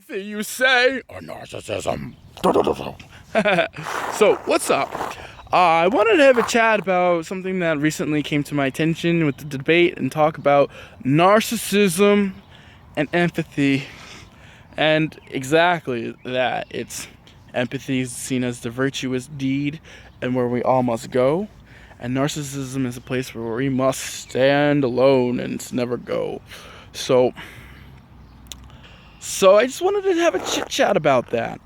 Everything you say are narcissism. So, what's up? I wanted to have a chat about something that recently came to my attention with the debate and talk about narcissism and empathy. And exactly that. It's empathy is seen as the virtuous deed and where we all must go. And narcissism is a place where we must stand alone and never go. So I just wanted to have a chit chat about that.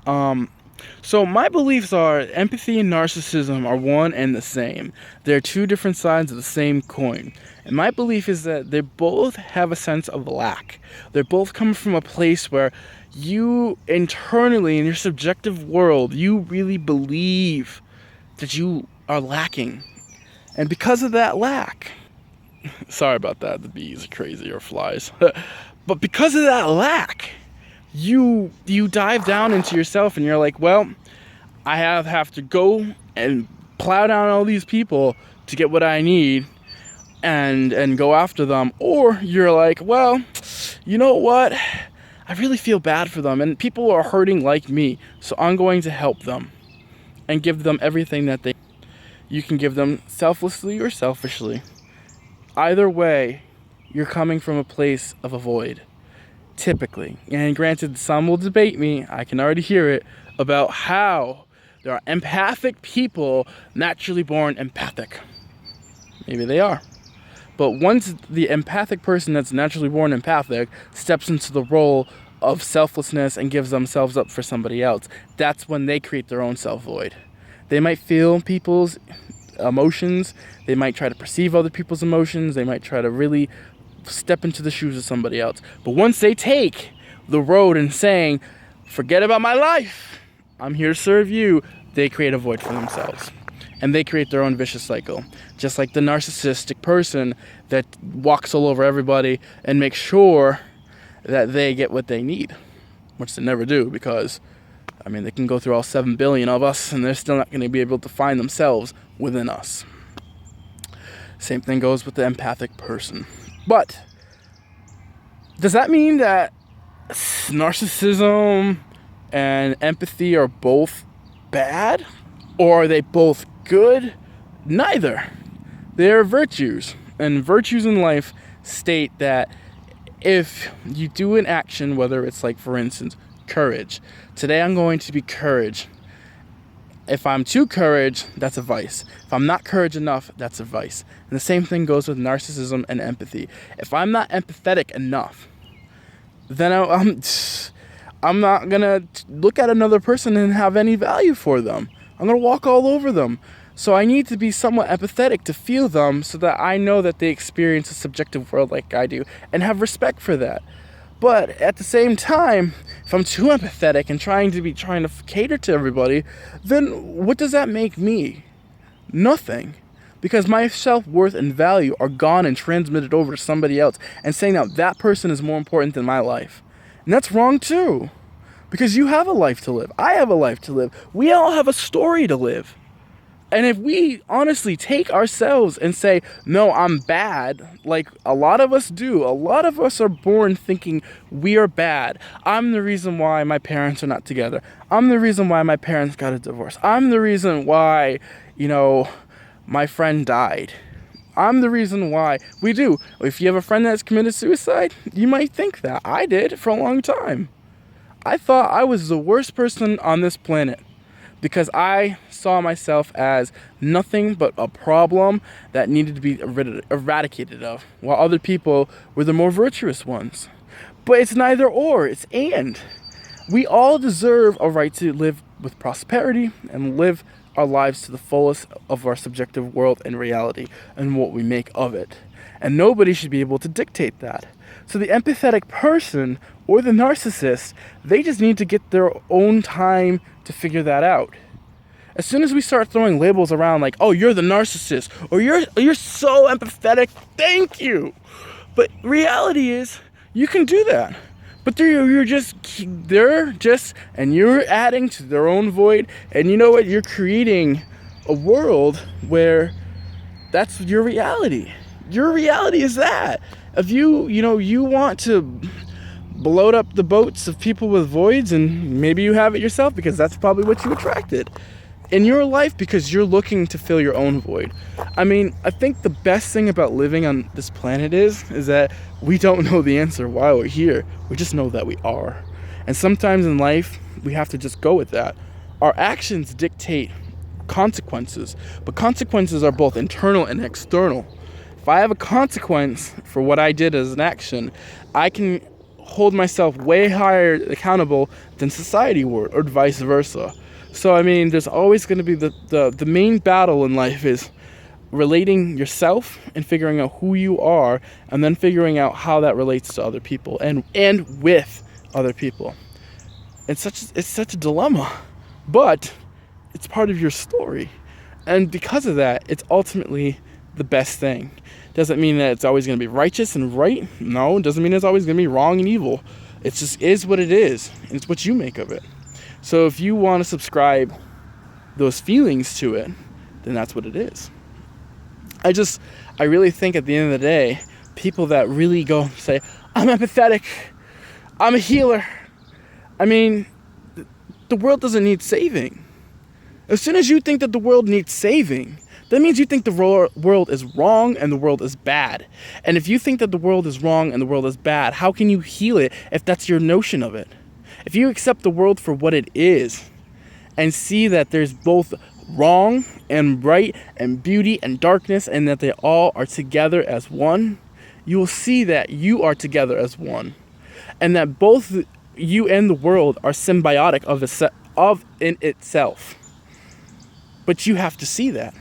So my beliefs are empathy and narcissism are one and the same. They're two different sides of the same coin. And my belief is that they both have a sense of lack. They're both coming from a place where you internally in your subjective world, you really believe that you are lacking. And because of that lack, sorry about that, the bees are crazy or flies. But because of that lack, you dive down into yourself and you're like, well, I have to go and plow down all these people to get what I need and go after them. Or you're like, well, you know what? I really feel bad for them and people are hurting like me, so I'm going to help them and give them everything that you can give them selflessly or selfishly. Either way, you're coming from a place of a void. Typically, and granted, some will debate me, I can already hear it, about how there are empathic people naturally born empathic. Maybe they are. But once the empathic person that's naturally born empathic steps into the role of selflessness and gives themselves up for somebody else, that's when they create their own self-void. They might feel people's emotions, they might try to perceive other people's emotions, they might try to really step into the shoes of somebody else. But once they take the road and saying, forget about my life, I'm here to serve you, they create a void for themselves. And they create their own vicious cycle. Just like the narcissistic person that walks all over everybody and makes sure that they get what they need. Which they never do, because, they can go through all 7 billion of us and they're still not going to be able to find themselves within us. Same thing goes with the empathic person. But does that mean that narcissism and empathy are both bad? Or are they both good? Neither. They are virtues. And virtues in life state that if you do an action, whether it's like, for instance, courage. Today I'm going to be courage. If I'm too courage, that's a vice. If I'm not courage enough, that's a vice. And the same thing goes with narcissism and empathy. If I'm not empathetic enough, then I'm not going to look at another person and have any value for them. I'm going to walk all over them. So I need to be somewhat empathetic to feel them so that I know that they experience a subjective world like I do and have respect for that. But at the same time, if I'm too empathetic and trying to cater to everybody, then what does that make me? Nothing. Because my self-worth and value are gone and transmitted over to somebody else and saying that person is more important than my life. And that's wrong too. Because you have a life to live. I have a life to live. We all have a story to live. And if we honestly take ourselves and say, no, I'm bad, like a lot of us do. A lot of us are born thinking we are bad. I'm the reason why my parents are not together. I'm the reason why my parents got a divorce. I'm the reason why, my friend died. I'm the reason why. We do. If you have a friend that's committed suicide, you might think that. I did for a long time. I thought I was the worst person on this planet. Because I saw myself as nothing but a problem that needed to be eradicated of, while other people were the more virtuous ones. But it's neither or, it's and. We all deserve a right to live with prosperity and live our lives to the fullest of our subjective world and reality and what we make of it. And nobody should be able to dictate that. So the empathetic person or the narcissist, they just need to get their own time to figure that out. As soon as we start throwing labels around like, oh, you're the narcissist, or you're so empathetic, thank you. But reality is, you can do that. But they're just, and you're adding to their own void. And you know what? You're creating a world where that's your reality. Your reality is that. If you want to blowed up the boats of people with voids, and maybe you have it yourself because that's probably what you attracted in your life, because you're looking to fill your own void. I mean, I think the best thing about living on this planet is that we don't know the answer why we're here. We just know that we are. And sometimes in life, we have to just go with that. Our actions dictate consequences, but consequences are both internal and external. If I have a consequence for what I did as an action, I can hold myself way higher accountable than society would, or vice versa. So, I mean, there's always going to be the main battle in life is relating yourself and figuring out who you are, and then figuring out how that relates to other people and with other people. It's such a dilemma, but it's part of your story. And because of that, it's ultimately the best thing. Doesn't mean that it's always going to be righteous and right. No, it doesn't mean it's always going to be wrong and evil. It just is what it is, and it's what you make of it. So if you want to subscribe those feelings to it, then that's what it is. I really think at the end of the day, people that really go and say, I'm empathetic, I'm a healer. I mean, the world doesn't need saving. As soon as you think that the world needs saving, that means you think the world is wrong and the world is bad. And if you think that the world is wrong and the world is bad, how can you heal it if that's your notion of it? If you accept the world for what it is and see that there's both wrong and right and beauty and darkness, and that they all are together as one, you will see that you are together as one. And that both you and the world are symbiotic in itself. But you have to see that.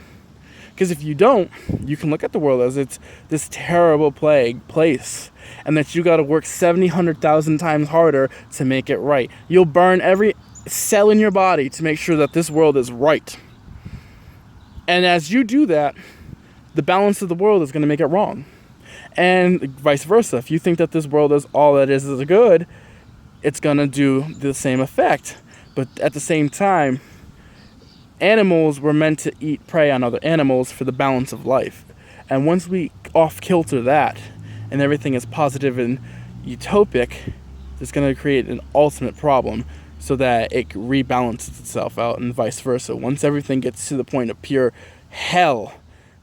Because if you don't, you can look at the world as it's this terrible place, and that you got to work 70, 100,000 times harder to make it right. You'll burn every cell in your body to make sure that this world is right. And as you do that, the balance of the world is going to make it wrong. And vice versa. If you think that this world is all that is good, it's going to do the same effect. But at the same time, animals were meant to eat prey on other animals for the balance of life. And once we off-kilter that, and everything is positive and utopic, it's going to create an ultimate problem, so that it rebalances itself out, and vice versa. Once everything gets to the point of pure hell,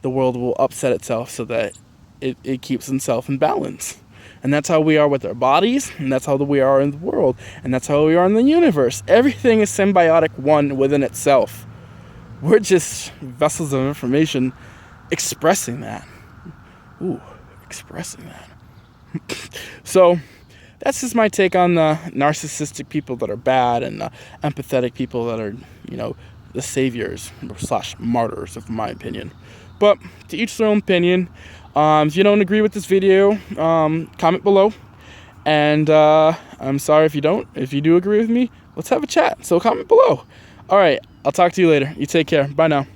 the world will upset itself so that it keeps itself in balance. And that's how we are with our bodies, and that's how we are in the world, and that's how we are in the universe. Everything is symbiotic, one within itself. We're just vessels of information expressing that. Expressing that. So that's just my take on the narcissistic people that are bad, and the empathetic people that are, the saviors / martyrs, in my opinion. But to each their own opinion. If you don't agree with this video, comment below. And I'm sorry if you don't. If you do agree with me, let's have a chat. So comment below. All right, I'll talk to you later. You take care. Bye now.